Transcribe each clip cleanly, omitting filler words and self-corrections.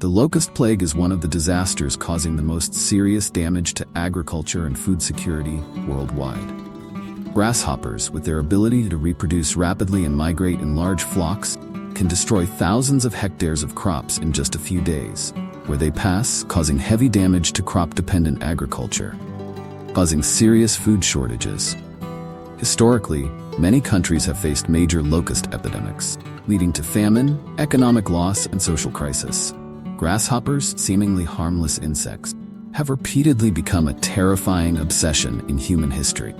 The locust plague is one of the disasters causing the most serious damage to agriculture and food security worldwide. Grasshoppers, with their ability to reproduce rapidly and migrate in large flocks, can destroy thousands of hectares of crops in just a few days, where they pass, causing heavy damage to crop-dependent agriculture, causing serious food shortages. Historically, many countries have faced major locust epidemics, leading to famine, economic loss, and social crisis. Grasshoppers, seemingly harmless insects, have repeatedly become a terrifying obsession in human history.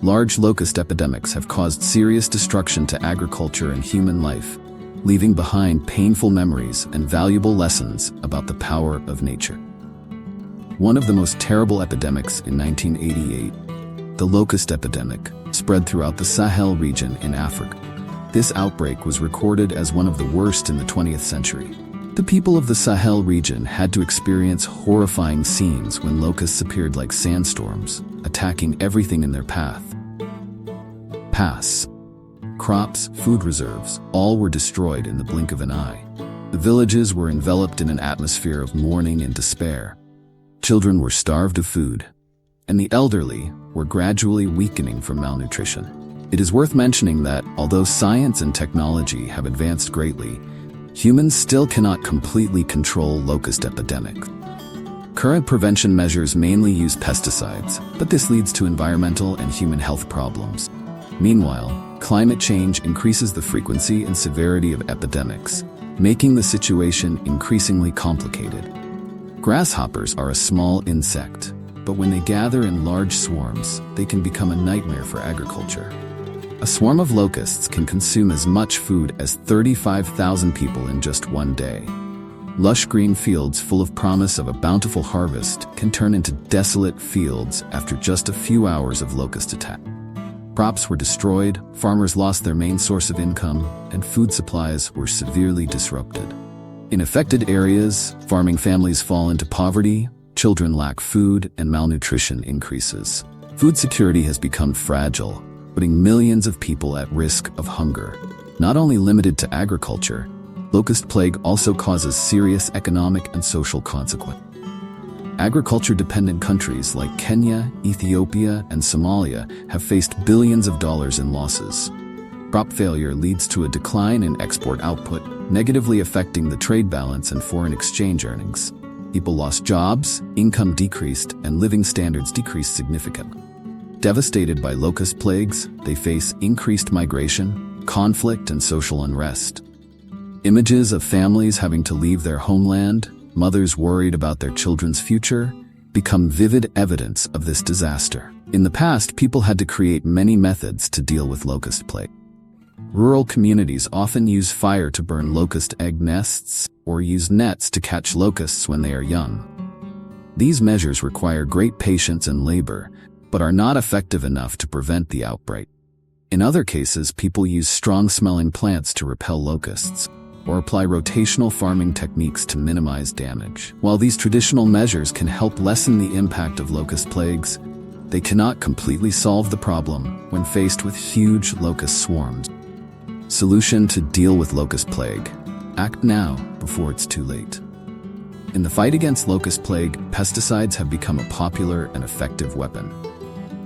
Large locust epidemics have caused serious destruction to agriculture and human life, leaving behind painful memories and valuable lessons about the power of nature. One of the most terrible epidemics in 1988, the locust epidemic, spread throughout the Sahel region in Africa. This outbreak was recorded as one of the worst in the 20th century. The people of the Sahel region had to experience horrifying scenes when locusts appeared like sandstorms, attacking everything in their path. Crops, food reserves, all were destroyed in the blink of an eye. The villages were enveloped in an atmosphere of mourning and despair. Children were starved of food, and the elderly were gradually weakening from malnutrition. It is worth mentioning that, although science and technology have advanced greatly, humans still cannot completely control locust epidemics. Current prevention measures mainly use pesticides, but this leads to environmental and human health problems. Meanwhile, climate change increases the frequency and severity of epidemics, making the situation increasingly complicated. Grasshoppers are a small insect, but when they gather in large swarms, they can become a nightmare for agriculture. A swarm of locusts can consume as much food as 35,000 people in just one day. Lush green fields full of promise of a bountiful harvest can turn into desolate fields after just a few hours of locust attack. Crops were destroyed, farmers lost their main source of income, and food supplies were severely disrupted. In affected areas, farming families fall into poverty, children lack food, and malnutrition increases. Food security has become fragile, putting millions of people at risk of hunger. Not only limited to agriculture, locust plague also causes serious economic and social consequences. Agriculture-dependent countries like Kenya, Ethiopia, and Somalia have faced billions of dollars in losses. Crop failure leads to a decline in export output, negatively affecting the trade balance and foreign exchange earnings. People lost jobs, income decreased, and living standards decreased significantly. Devastated by locust plagues, they face increased migration, conflict, and social unrest. Images of families having to leave their homeland, mothers worried about their children's future, become vivid evidence of this disaster. In the past, people had to create many methods to deal with locust plague. Rural communities often use fire to burn locust egg nests or use nets to catch locusts when they are young. These measures require great patience and labor, but are not effective enough to prevent the outbreak. In other cases, people use strong-smelling plants to repel locusts, or apply rotational farming techniques to minimize damage. While these traditional measures can help lessen the impact of locust plagues, they cannot completely solve the problem when faced with huge locust swarms. Solution to deal with locust plague: act now before it's too late. In the fight against locust plague, pesticides have become a popular and effective weapon.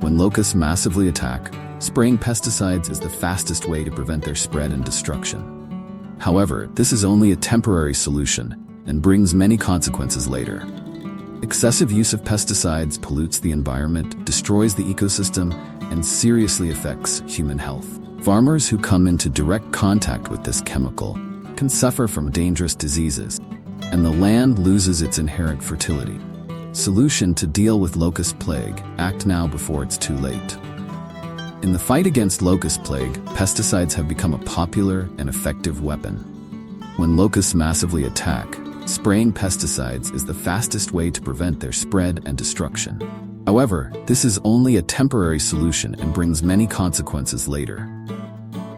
When locusts massively attack, spraying pesticides is the fastest way to prevent their spread and destruction. However, this is only a temporary solution and brings many consequences later. Excessive use of pesticides pollutes the environment, destroys the ecosystem, and seriously affects human health. Farmers who come into direct contact with this chemical can suffer from dangerous diseases, and the land loses its inherent fertility. Solution to deal with locust plague: act now before it's too late. In the fight against locust plague, pesticides have become a popular and effective weapon. When locusts massively attack, spraying pesticides is the fastest way to prevent their spread and destruction. However, this is only a temporary solution and brings many consequences later.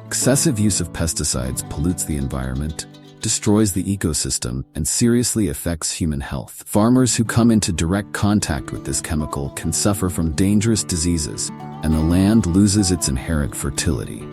Excessive use of pesticides pollutes the environment, destroys the ecosystem, and seriously affects human health. Farmers who come into direct contact with this chemical can suffer from dangerous diseases, and the land loses its inherent fertility.